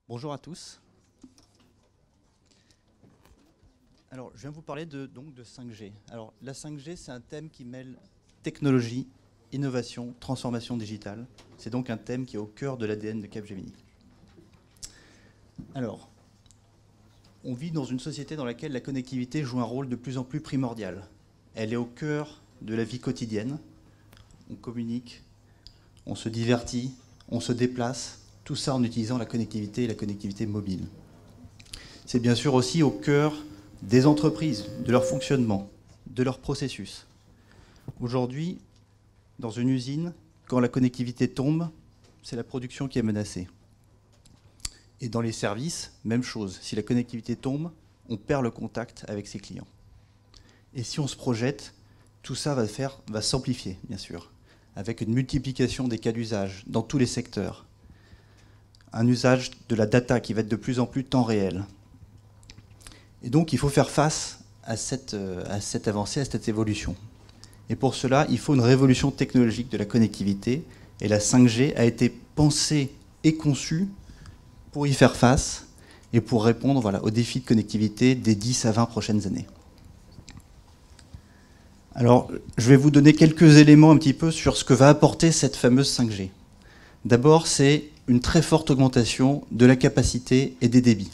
Bonjour à tous. Alors, je viens vous parler donc de 5G. Alors, la 5G, c'est un thème qui mêle technologie, innovation, transformation digitale. C'est donc un thème qui est au cœur de l'ADN de Capgemini. Alors, on vit dans une société dans laquelle la connectivité joue un rôle de plus en plus primordial. Elle est au cœur de la vie quotidienne. On communique, on se divertit, on se déplace, tout ça en utilisant la connectivité et la connectivité mobile. C'est bien sûr aussi au cœur des entreprises, de leur fonctionnement, de leur processus. Aujourd'hui, dans une usine, quand la connectivité tombe, c'est la production qui est menacée. Et dans les services, même chose. Si la connectivité tombe, on perd le contact avec ses clients. Et si on se projette, tout ça va s'amplifier, bien sûr, avec une multiplication des cas d'usage dans tous les secteurs. Un usage de la data qui va être de plus en plus temps réel. Et donc, il faut faire face à cette avancée, à cette évolution. Et pour cela, il faut une révolution technologique de la connectivité. Et la 5G a été pensée et conçue pour y faire face et pour répondre aux défis de connectivité des 10 à 20 prochaines années. Alors, je vais vous donner quelques éléments un petit peu sur ce que va apporter cette fameuse 5G. D'abord, c'est une très forte augmentation de la capacité et des débits,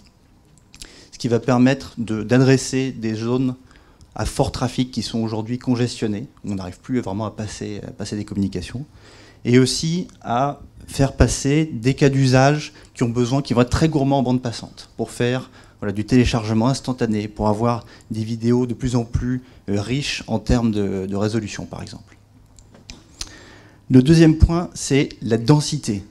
ce qui va permettre d'adresser des zones à fort trafic qui sont aujourd'hui congestionnées, où on n'arrive plus vraiment à passer des communications, et aussi à faire passer des cas d'usage qui vont être très gourmands en bande passante, pour faire du téléchargement instantané, pour avoir des vidéos de plus en plus riches en termes de résolution, par exemple. Le deuxième point, c'est la densité.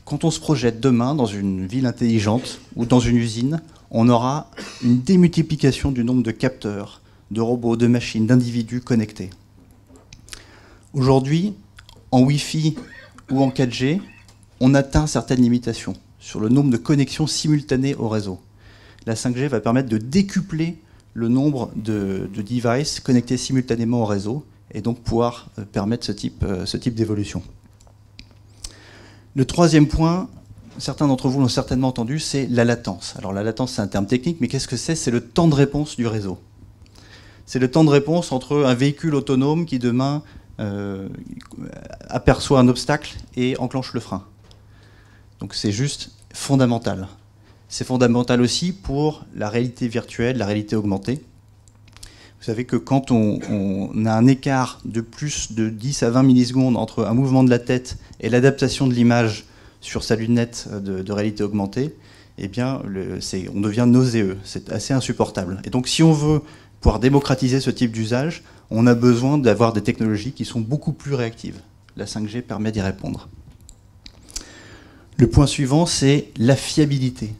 Quand on se projette demain dans une ville intelligente ou dans une usine, on aura une démultiplication du nombre de capteurs, de robots, de machines, d'individus connectés. Aujourd'hui, en Wi-Fi ou en 4G, on atteint certaines limitations sur le nombre de connexions simultanées au réseau. La 5G va permettre de décupler le nombre de devices connectés simultanément au réseau et donc pouvoir permettre ce type d'évolution. Le troisième point, certains d'entre vous l'ont certainement entendu, c'est la latence. Alors la latence, c'est un terme technique, mais qu'est-ce que c'est? C'est le temps de réponse du réseau. C'est le temps de réponse entre un véhicule autonome qui demain aperçoit un obstacle et enclenche le frein. Donc c'est juste fondamental. C'est fondamental aussi pour la réalité virtuelle, la réalité augmentée. Vous savez que quand on a un écart de plus de 10 à 20 millisecondes entre un mouvement de la tête et l'adaptation de l'image sur sa lunette de réalité augmentée, eh bien, on devient nauséeux. C'est assez insupportable. Et donc, si on veut pouvoir démocratiser ce type d'usage, on a besoin d'avoir des technologies qui sont beaucoup plus réactives. La 5G permet d'y répondre. Le point suivant, c'est la fiabilité.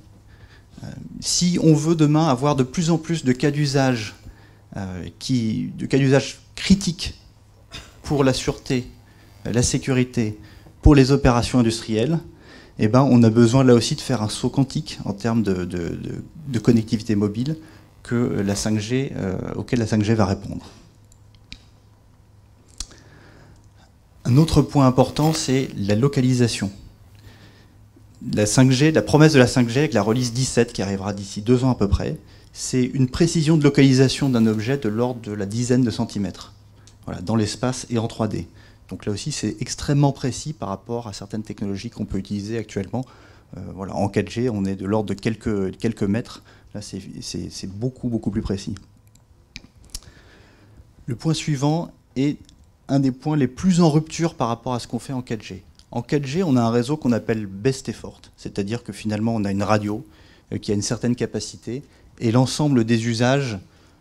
Si on veut demain avoir de plus en plus de cas d'usage critiques pour la sûreté, la sécurité, pour les opérations industrielles, eh ben, on a besoin là aussi de faire un saut quantique en termes de connectivité mobile auquel la 5G va répondre. Un autre point important, c'est la localisation. La 5G, la promesse de la 5G avec la release 17 qui arrivera d'ici 2 ans à peu près, c'est une précision de localisation d'un objet de l'ordre de la dizaine de centimètres, dans l'espace et en 3D. Donc là aussi, c'est extrêmement précis par rapport à certaines technologies qu'on peut utiliser actuellement. En 4G, on est de l'ordre de quelques mètres. Là, c'est beaucoup plus précis. Le point suivant est un des points les plus en rupture par rapport à ce qu'on fait en 4G. En 4G, on a un réseau qu'on appelle best effort, c'est-à-dire que finalement, on a une radio qui a une certaine capacité et l'ensemble des usages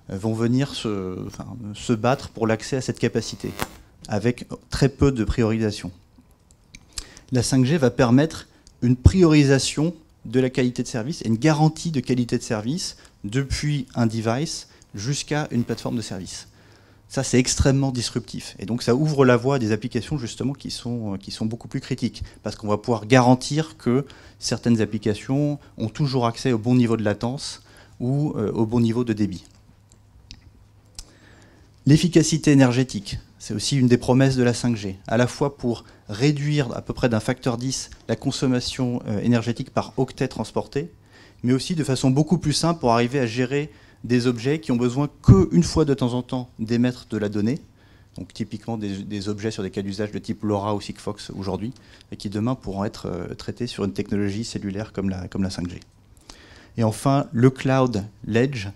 vont venir se battre pour l'accès à cette capacité, avec très peu de priorisation. La 5G va permettre une priorisation de la qualité de service et une garantie de qualité de service depuis un device jusqu'à une plateforme de service. Ça, c'est extrêmement disruptif. Et donc, ça ouvre la voie à des applications, justement, qui sont beaucoup plus critiques. Parce qu'on va pouvoir garantir que certaines applications ont toujours accès au bon niveau de latence ou au bon niveau de débit. L'efficacité énergétique. C'est aussi une des promesses de la 5G, à la fois pour réduire à peu près d'un facteur 10 la consommation énergétique par octet transporté, mais aussi de façon beaucoup plus simple pour arriver à gérer des objets qui ont besoin qu'une fois de temps en temps d'émettre de la donnée, donc typiquement des objets sur des cas d'usage de type LoRa ou Sigfox aujourd'hui, et qui demain pourront être traités sur une technologie cellulaire comme la 5G. Et enfin, le cloud, l'edge,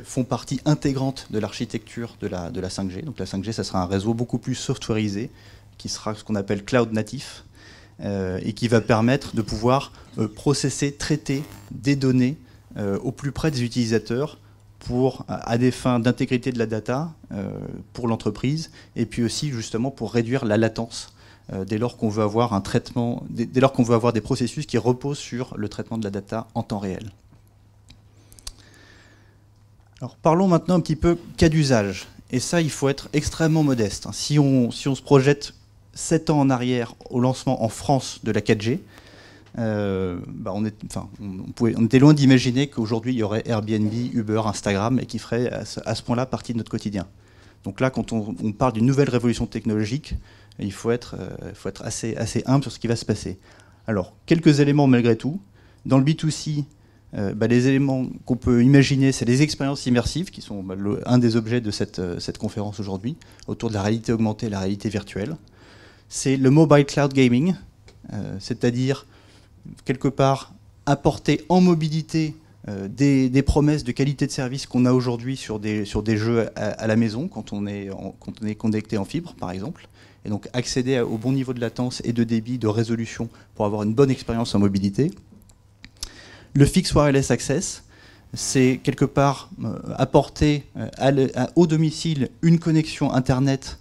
font partie intégrante de l'architecture de la 5G. Donc la 5G, ça sera un réseau beaucoup plus softwarisé, qui sera ce qu'on appelle cloud natif, et qui va permettre de pouvoir processer, traiter des données au plus près des utilisateurs à des fins d'intégrité de la data pour l'entreprise, et puis aussi justement pour réduire la latence dès lors qu'on veut avoir un traitement, dès lors qu'on veut avoir des processus qui reposent sur le traitement de la data en temps réel. Alors parlons maintenant un petit peu cas d'usage. Et ça, il faut être extrêmement modeste. Si on se projette 7 ans en arrière au lancement en France de la 4G, on était loin d'imaginer qu'aujourd'hui il y aurait Airbnb, Uber, Instagram et qui ferait à ce point-là partie de notre quotidien. Donc là, quand on parle d'une nouvelle révolution technologique, il faut être assez humble sur ce qui va se passer. Alors, quelques éléments malgré tout. Dans le B2C, les éléments qu'on peut imaginer, c'est les expériences immersives, qui sont un des objets de cette conférence aujourd'hui, autour de la réalité augmentée et la réalité virtuelle. C'est le mobile cloud gaming, c'est-à-dire, quelque part, apporter en mobilité des promesses de qualité de service qu'on a aujourd'hui sur des jeux à la maison, quand on est connecté en fibre, par exemple, et donc accéder au bon niveau de latence et de débit, de résolution, pour avoir une bonne expérience en mobilité. Le Fixed Wireless Access, c'est quelque part apporter au domicile une connexion Internet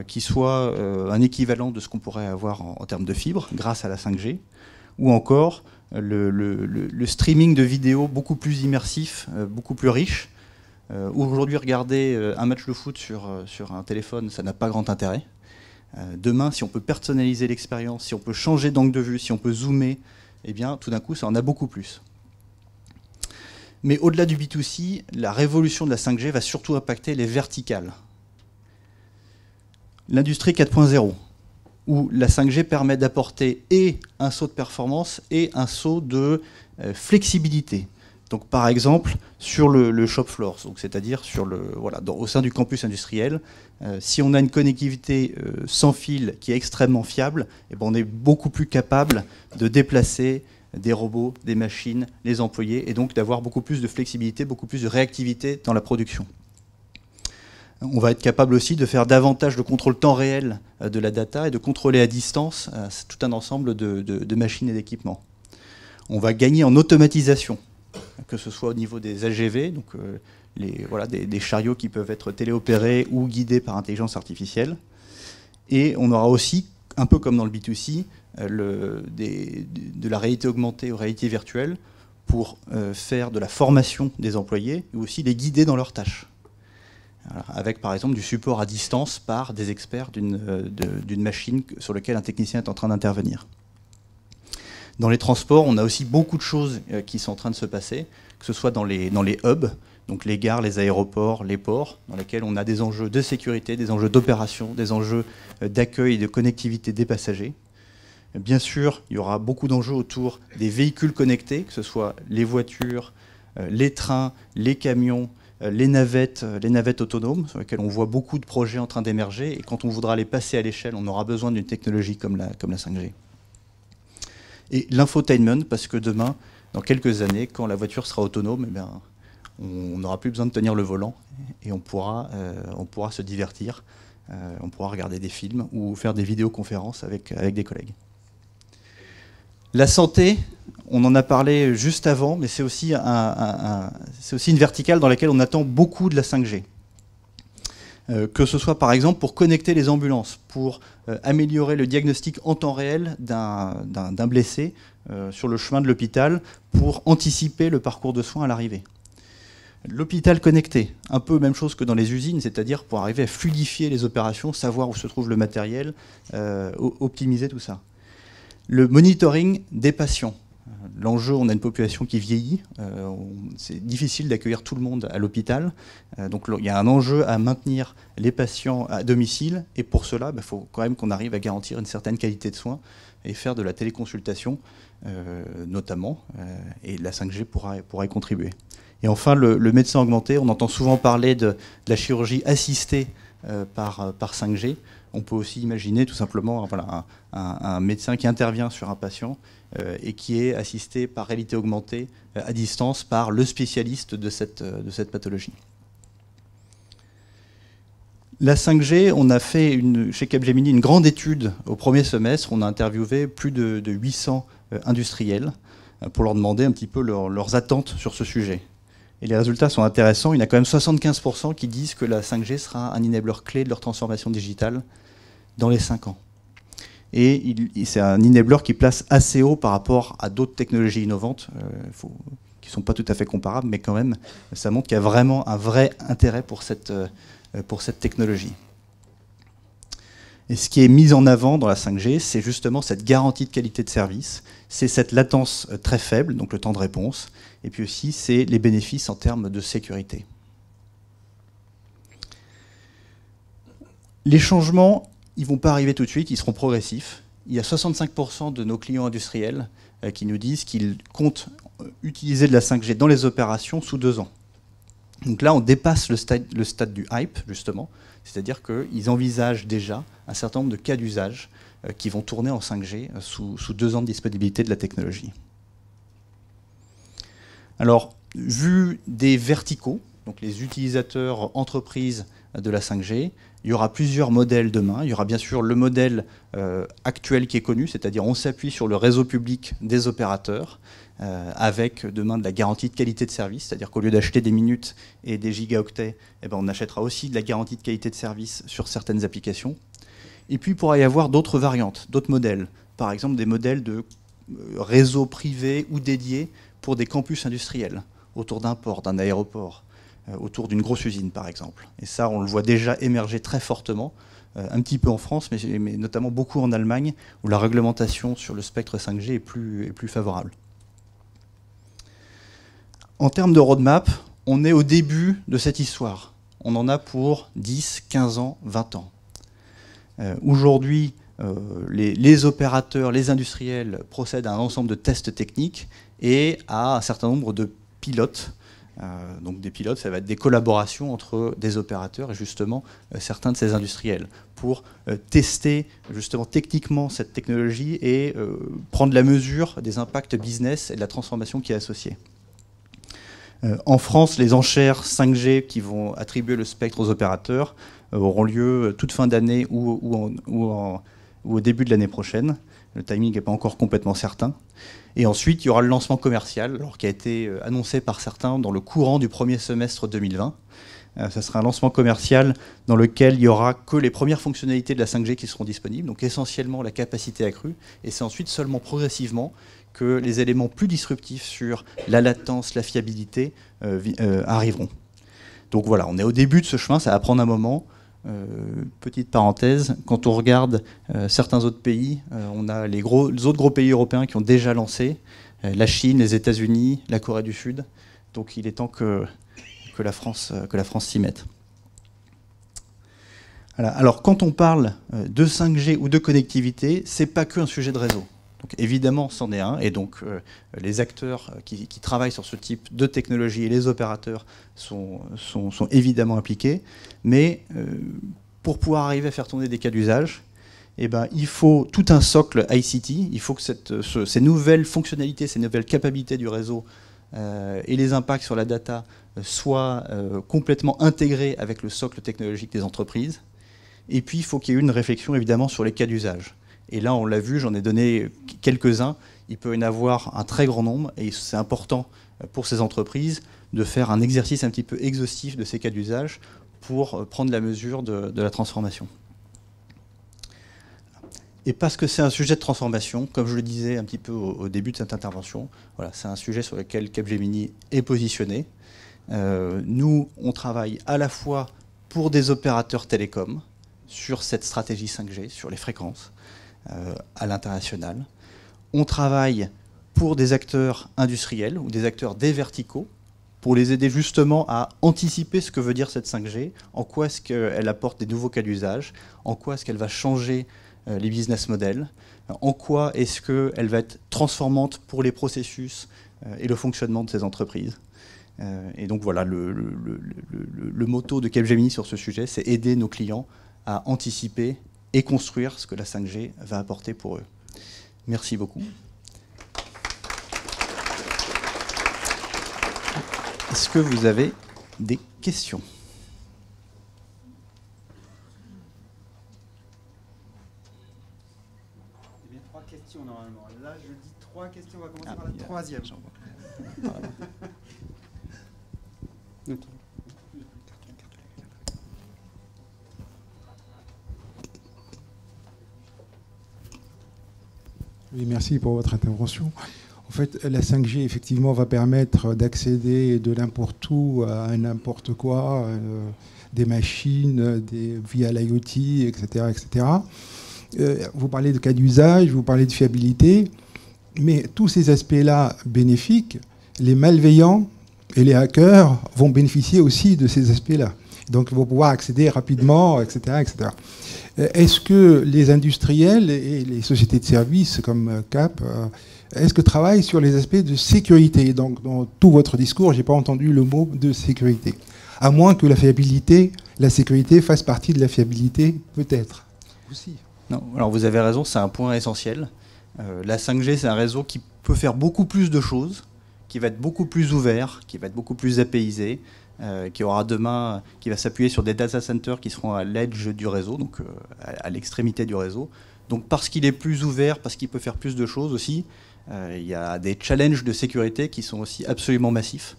qui soit un équivalent de ce qu'on pourrait avoir en termes de fibre, grâce à la 5G, ou encore le streaming de vidéos beaucoup plus immersif, beaucoup plus riche. Aujourd'hui, regarder un match de foot sur un téléphone, ça n'a pas grand intérêt. Demain, si on peut personnaliser l'expérience, si on peut changer d'angle de vue, si on peut zoomer, eh bien, tout d'un coup, ça en a beaucoup plus. Mais au-delà du B2C, la révolution de la 5G va surtout impacter les verticales. L'industrie 4.0, où la 5G permet d'apporter et un saut de performance et un saut de flexibilité. Donc, par exemple, sur le shop floor, c'est-à-dire au sein du campus industriel, si on a une connectivité sans fil qui est extrêmement fiable, eh ben, on est beaucoup plus capable de déplacer des robots, des machines, les employés, et donc d'avoir beaucoup plus de flexibilité, beaucoup plus de réactivité dans la production. On va être capable aussi de faire davantage de contrôle temps réel de la data et de contrôler à distance tout un ensemble de machines et d'équipements. On va gagner en automatisation, que ce soit au niveau des AGV, donc des chariots qui peuvent être téléopérés ou guidés par intelligence artificielle. Et on aura aussi, un peu comme dans le B2C, de la réalité augmentée ou réalité virtuelle pour faire de la formation des employés et aussi les guider dans leurs tâches. Voilà, avec par exemple du support à distance par des experts d'une machine sur laquelle un technicien est en train d'intervenir. Dans les transports, on a aussi beaucoup de choses qui sont en train de se passer, que ce soit dans les hubs, donc les gares, les aéroports, les ports, dans lesquels on a des enjeux de sécurité, des enjeux d'opération, des enjeux d'accueil et de connectivité des passagers. Bien sûr, il y aura beaucoup d'enjeux autour des véhicules connectés, que ce soit les voitures, les trains, les camions, les navettes autonomes, sur lesquelles on voit beaucoup de projets en train d'émerger. Et quand on voudra les passer à l'échelle, on aura besoin d'une technologie comme la 5G. Et l'infotainment, parce que demain, dans quelques années, quand la voiture sera autonome, eh bien, on n'aura plus besoin de tenir le volant et on pourra se divertir, on pourra regarder des films ou faire des vidéoconférences avec des collègues. La santé, on en a parlé juste avant, mais c'est aussi une verticale dans laquelle on attend beaucoup de la 5G. Que ce soit par exemple pour connecter les ambulances, pour améliorer le diagnostic en temps réel d'un blessé sur le chemin de l'hôpital, pour anticiper le parcours de soins à l'arrivée. L'hôpital connecté, un peu même chose que dans les usines, c'est-à-dire pour arriver à fluidifier les opérations, savoir où se trouve le matériel, optimiser tout ça. Le monitoring des patients. l'enjeu, on a une population qui vieillit, c'est difficile d'accueillir tout le monde à l'hôpital, donc il y a un enjeu à maintenir les patients à domicile, et pour cela, il faut quand même qu'on arrive à garantir une certaine qualité de soins et faire de la téléconsultation notamment, et la 5G pourra y contribuer. Et enfin, le médecin augmenté, on entend souvent parler de la chirurgie assistée par 5G. On peut aussi imaginer tout simplement voilà, un médecin qui intervient sur un patient et qui est assisté par réalité augmentée à distance par le spécialiste de cette pathologie. La 5G, on a fait chez Capgemini une grande étude au premier semestre. On a interviewé plus de 800 industriels pour leur demander un petit peu leurs attentes sur ce sujet. Et les résultats sont intéressants. Il y en a quand même 75% qui disent que la 5G sera un enabler clé de leur transformation digitale dans les 5 ans. Et c'est un enabler qui place assez haut par rapport à d'autres technologies innovantes, qui ne sont pas tout à fait comparables, mais quand même, ça montre qu'il y a vraiment un vrai intérêt pour cette technologie. Et ce qui est mis en avant dans la 5G, c'est justement cette garantie de qualité de service, c'est cette latence très faible, donc le temps de réponse, et puis aussi c'est les bénéfices en termes de sécurité. Les changements, ils ne vont pas arriver tout de suite, ils seront progressifs. Il y a 65% de nos clients industriels qui nous disent qu'ils comptent utiliser de la 5G dans les opérations sous 2 ans. Donc là, on dépasse le stade du hype, justement, c'est-à-dire qu'ils envisagent déjà un certain nombre de cas d'usage qui vont tourner en 5G sous 2 ans de disponibilité de la technologie. Alors, vu des verticaux, donc les utilisateurs entreprises de la 5G, il y aura plusieurs modèles demain. Il y aura bien sûr le modèle actuel qui est connu, c'est-à-dire on s'appuie sur le réseau public des opérateurs avec demain de la garantie de qualité de service, c'est-à-dire qu'au lieu d'acheter des minutes et des gigaoctets, on achètera aussi de la garantie de qualité de service sur certaines applications. Et puis il pourra y avoir d'autres variantes, d'autres modèles, par exemple des modèles de réseaux privés ou dédiés pour des campus industriels, autour d'un port, d'un aéroport, autour d'une grosse usine par exemple. Et ça, on le voit déjà émerger très fortement, un petit peu en France, mais notamment beaucoup en Allemagne, où la réglementation sur le spectre 5G est plus favorable. En termes de roadmap, on est au début de cette histoire. On en a pour 10, 15 ans, 20 ans. Aujourd'hui, les opérateurs, les industriels procèdent à un ensemble de tests techniques et à un certain nombre de pilotes. Donc des pilotes, ça va être des collaborations entre des opérateurs et justement certains de ces industriels pour tester justement techniquement cette technologie et prendre la mesure des impacts business et de la transformation qui est associée. En France, les enchères 5G qui vont attribuer le spectre aux opérateurs auront lieu toute fin d'année ou au début de l'année prochaine. Le timing n'est pas encore complètement certain. Et ensuite, il y aura le lancement commercial, alors, qui a été annoncé par certains dans le courant du premier semestre 2020. Ce sera un lancement commercial dans lequel il n'y aura que les premières fonctionnalités de la 5G qui seront disponibles, donc essentiellement la capacité accrue. Et c'est ensuite seulement progressivement que les éléments plus disruptifs sur la latence, la fiabilité arriveront. Donc voilà, on est au début de ce chemin, ça va prendre un moment. Petite parenthèse, quand on regarde certains autres pays, on a les autres gros pays européens qui ont déjà lancé, la Chine, les États-Unis, la Corée du Sud. Donc il est temps que la France s'y mette. Voilà. Alors quand on parle de 5G ou de connectivité, c'est pas qu'un sujet de réseau. Donc, évidemment, c'en est un, et donc les acteurs qui travaillent sur ce type de technologie et les opérateurs sont évidemment impliqués. Mais pour pouvoir arriver à faire tourner des cas d'usage, il faut tout un socle ICT. Il faut que ces nouvelles fonctionnalités, ces nouvelles capacités du réseau et les impacts sur la data soient complètement intégrés avec le socle technologique des entreprises. Et puis, il faut qu'il y ait une réflexion, évidemment, sur les cas d'usage. Et là, on l'a vu, j'en ai donné quelques-uns. Il peut y en avoir un très grand nombre, et c'est important pour ces entreprises de faire un exercice un petit peu exhaustif de ces cas d'usage pour prendre la mesure de la transformation. Et parce que c'est un sujet de transformation, comme je le disais un petit peu au début de cette intervention, voilà, c'est un sujet sur lequel Capgemini est positionné. Nous, on travaille à la fois pour des opérateurs télécoms sur cette stratégie 5G, sur les fréquences, à l'international. On travaille pour des acteurs industriels ou des acteurs des verticaux, pour les aider justement à anticiper ce que veut dire cette 5G, en quoi est-ce qu'elle apporte des nouveaux cas d'usage, en quoi est-ce qu'elle va changer les business models, en quoi est-ce qu'elle va être transformante pour les processus et le fonctionnement de ces entreprises. Et donc voilà, le motto de Capgemini sur ce sujet, c'est aider nos clients à anticiper et construire ce que la 5G va apporter pour eux. Merci beaucoup. Est-ce que vous avez des questions ? Il y a 3 questions normalement. Là, je dis 3 questions. On va commencer par la troisième. Oui, merci pour votre intervention. En fait, la 5G, effectivement, va permettre d'accéder de n'importe où à n'importe quoi, des machines, via l'IoT, etc., etc. Vous parlez de cas d'usage, vous parlez de fiabilité, mais tous ces aspects-là bénéfiques, les malveillants et les hackers vont bénéficier aussi de ces aspects-là. Donc, ils vont pouvoir accéder rapidement, etc., etc. Est-ce que les industriels et les sociétés de services comme Cap, est-ce que travaillent sur les aspects de sécurité? Donc, dans tout votre discours, je n'ai pas entendu le mot de sécurité. À moins que la fiabilité, la sécurité fasse partie de la fiabilité, peut-être. Aussi. Non, alors vous avez raison, c'est un point essentiel. La 5G, c'est un réseau qui peut faire beaucoup plus de choses, qui va être beaucoup plus ouvert, qui va être beaucoup plus apaisé, qui aura demain, qui va s'appuyer sur des data centers qui seront à l'edge du réseau, donc à l'extrémité du réseau. Donc parce qu'il est plus ouvert, parce qu'il peut faire plus de choses aussi, il y a des challenges de sécurité qui sont aussi absolument massifs.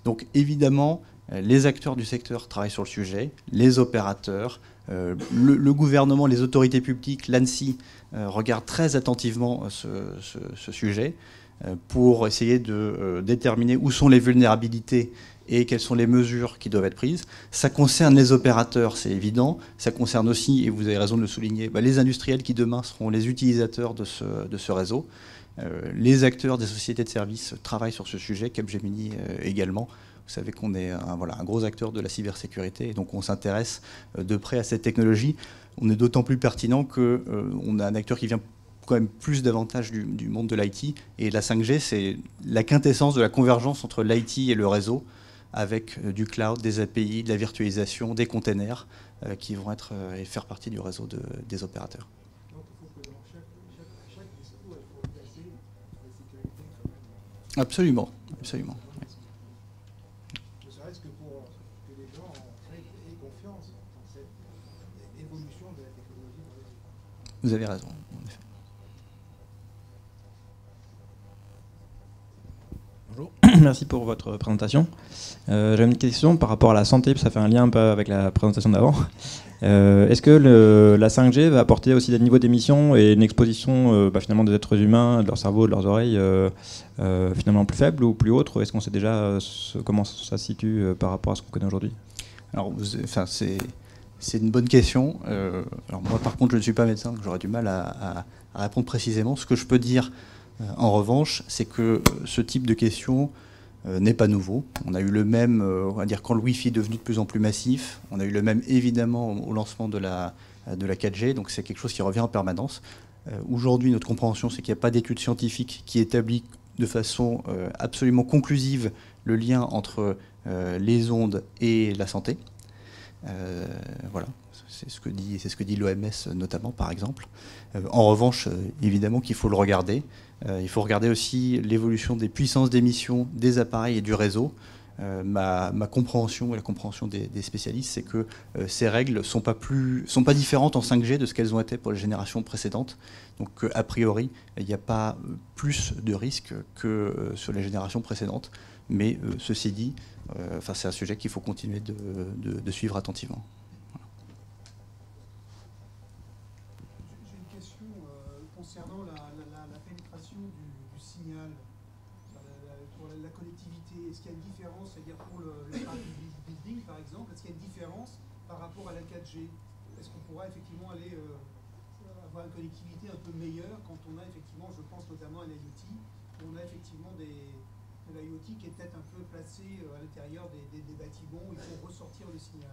Donc évidemment, les acteurs du secteur travaillent sur le sujet, les opérateurs, le gouvernement, les autorités publiques, l'ANSSI regardent très attentivement ce sujet pour essayer de déterminer où sont les vulnérabilités et quelles sont les mesures qui doivent être prises. Ça concerne les opérateurs, c'est évident. Ça concerne aussi, et vous avez raison de le souligner, les industriels qui demain seront les utilisateurs de ce réseau. Les acteurs des sociétés de services travaillent sur ce sujet, Capgemini également. Vous savez qu'on est un gros acteur de la cybersécurité, et donc on s'intéresse de près à cette technologie. On est d'autant plus pertinent qu'on a un acteur qui vient quand même plus davantage du monde de l'IT. Et la 5G, c'est la quintessence de la convergence entre l'IT et le réseau, avec du cloud, des API, de la virtualisation, des containers qui vont être et faire partie du réseau des opérateurs. Donc il faut que dans chaque discours, il faut placer la sécurité quand même. Absolument, absolument. Ne serait-ce que pour que les gens aient confiance dans cette évolution de la technologie. Vous avez raison, en effet. Bonjour, merci pour votre présentation. J'avais une question par rapport à la santé, ça fait un lien un peu avec la présentation d'avant. Est-ce que la 5G va apporter aussi des niveaux d'émission et une exposition finalement des êtres humains, de leur cerveau, de leurs oreilles, finalement plus faibles ou plus hautes? Est-ce qu'on sait déjà comment ça se situe par rapport à ce qu'on connaît aujourd'hui? Alors, c'est une bonne question. Alors moi, par contre, je ne suis pas médecin, donc j'aurais du mal à répondre précisément. Ce que je peux dire, en revanche, c'est que ce type de question n'est pas nouveau. On a eu le même, on va dire, quand le Wi-Fi est devenu de plus en plus massif. On a eu le même, évidemment, au lancement de la 4G. Donc c'est quelque chose qui revient en permanence. Aujourd'hui, notre compréhension, c'est qu'il n'y a pas d'études scientifiques qui établissent de façon absolument conclusive le lien entre les ondes et la santé. Voilà, c'est ce que dit l'OMS notamment, par exemple. En revanche, évidemment qu'il faut le regarder. Il faut regarder aussi l'évolution des puissances d'émission des appareils et du réseau. Ma compréhension et la compréhension des spécialistes, c'est que ces règles ne sont pas différentes en 5G de ce qu'elles ont été pour les générations précédentes. Donc a priori, il n'y a pas plus de risques que sur les générations précédentes. Mais ceci dit, c'est un sujet qu'il faut continuer de suivre attentivement. J'ai une question concernant la pénétration du signal pour la connectivité. Est-ce qu'il y a une différence, c'est-à-dire pour le building par exemple, est-ce qu'il y a une différence par rapport à la 4G? Est-ce qu'on pourra effectivement avoir une connectivité un peu meilleure quand on a effectivement, je pense notamment à l'IoT, on a effectivement de l'IoT qui est peut-être un peu placé à l'intérieur des bâtiments, il faut ressortir le signal.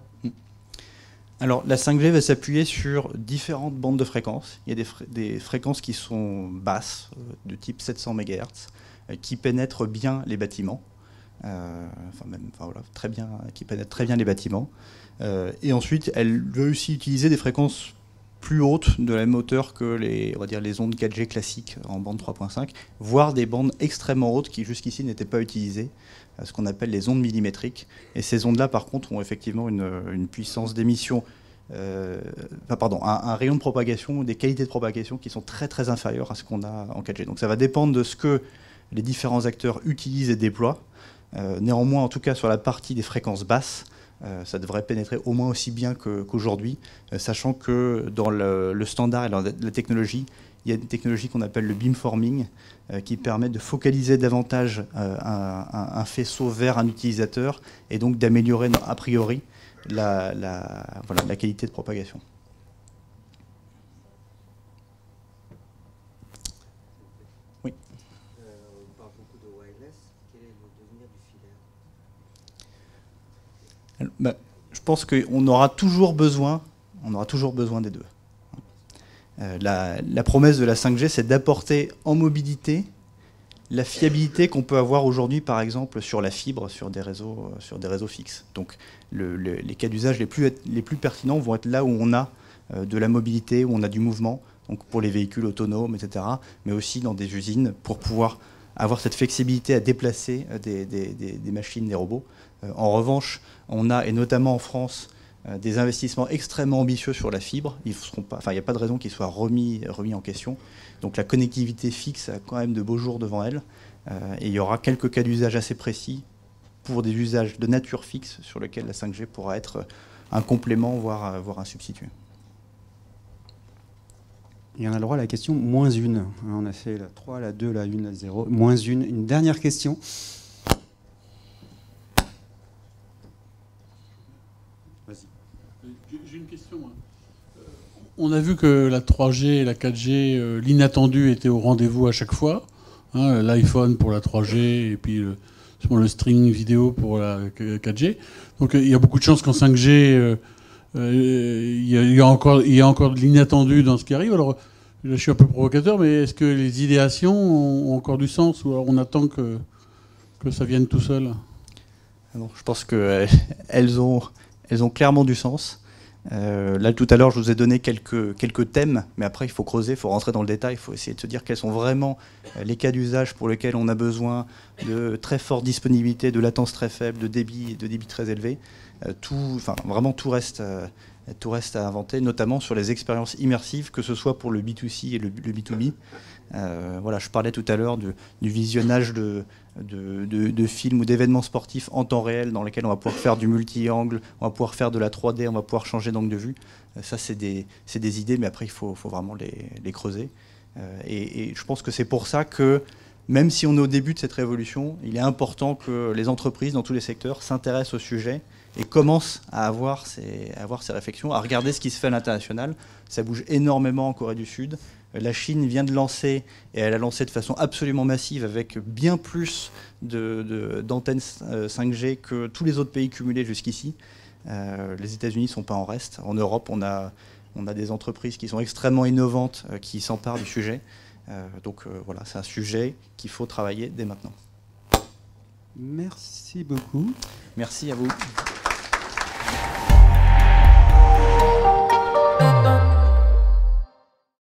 Alors la 5G va s'appuyer sur différentes bandes de fréquences. Il y a des fréquences qui sont basses, de type 700 MHz, qui pénètrent bien les bâtiments. Très bien, qui pénètrent très bien les bâtiments. Et ensuite, elle veut aussi utiliser des fréquences plus hautes de la même hauteur que les ondes 4G classiques en bande 3.5, voire des bandes extrêmement hautes qui jusqu'ici n'étaient pas utilisées, ce qu'on appelle les ondes millimétriques. Et ces ondes-là, par contre, ont effectivement une puissance d'émission, un rayon de propagation, des qualités de propagation qui sont très très inférieures à ce qu'on a en 4G. Donc ça va dépendre de ce que les différents acteurs utilisent et déploient. Néanmoins, en tout cas sur la partie des fréquences basses, ça devrait pénétrer au moins aussi bien qu'aujourd'hui, sachant que dans le standard et la technologie, il y a une technologie qu'on appelle le beamforming, qui permet de focaliser davantage un faisceau vers un utilisateur et donc d'améliorer a priori la qualité de propagation. Oui. On parle beaucoup de wireless. Quel est le devenir du filaire? Je pense qu'on aura toujours besoin des deux. La promesse de la 5G, c'est d'apporter en mobilité la fiabilité qu'on peut avoir aujourd'hui, par exemple, sur la fibre, sur des réseaux fixes. Donc les cas d'usage les plus pertinents vont être là où on a de la mobilité, où on a du mouvement, donc pour les véhicules autonomes, etc., mais aussi dans des usines pour pouvoir avoir cette flexibilité à déplacer des machines, des robots. En revanche, on a, et notamment en France, des investissements extrêmement ambitieux sur la fibre. Il n'y a pas de raison qu'ils soient remis en question. Donc la connectivité fixe a quand même de beaux jours devant elle. Et il y aura quelques cas d'usage assez précis pour des usages de nature fixe sur lesquels la 5G pourra être un complément, voire un substitut. Et on a le droit à la question -1. On a fait la 3, la 2, la 1, la 0. -1. Une dernière question. J'ai une question. On a vu que la 3G et la 4G, l'inattendu était au rendez-vous à chaque fois. L'iPhone pour la 3G et puis le streaming vidéo pour la 4G. Donc il y a beaucoup de chances qu'en 5G, il y a encore de l'inattendu dans ce qui arrive. Alors là, je suis un peu provocateur, mais est-ce que les idéations ont encore du sens ou alors on attend que ça vienne tout seul? Non, je pense qu'elles ont clairement du sens. Là, tout à l'heure, je vous ai donné quelques thèmes, mais après, il faut creuser, il faut rentrer dans le détail, il faut essayer de se dire quels sont vraiment les cas d'usage pour lesquels on a besoin de très forte disponibilité, de latence très faible, de débit très élevé. Vraiment, tout reste à inventer, notamment sur les expériences immersives, que ce soit pour le B2C et le B2B. Je parlais tout à l'heure du visionnage de films ou d'événements sportifs en temps réel dans lesquels on va pouvoir faire du multi-angle, on va pouvoir faire de la 3D, on va pouvoir changer d'angle de vue. Ça, c'est des idées, mais après, il faut vraiment les creuser. Et je pense que c'est pour ça que, même si on est au début de cette révolution, il est important que les entreprises dans tous les secteurs s'intéressent au sujet et commencent à avoir ces réflexions, à regarder ce qui se fait à l'international. Ça bouge énormément en Corée du Sud. La Chine vient de lancer, et elle a lancé de façon absolument massive, avec bien plus d'antennes 5G que tous les autres pays cumulés jusqu'ici. Les États-Unis ne sont pas en reste. En Europe, on a des entreprises qui sont extrêmement innovantes, qui s'emparent du sujet. C'est un sujet qu'il faut travailler dès maintenant. Merci beaucoup. Merci à vous.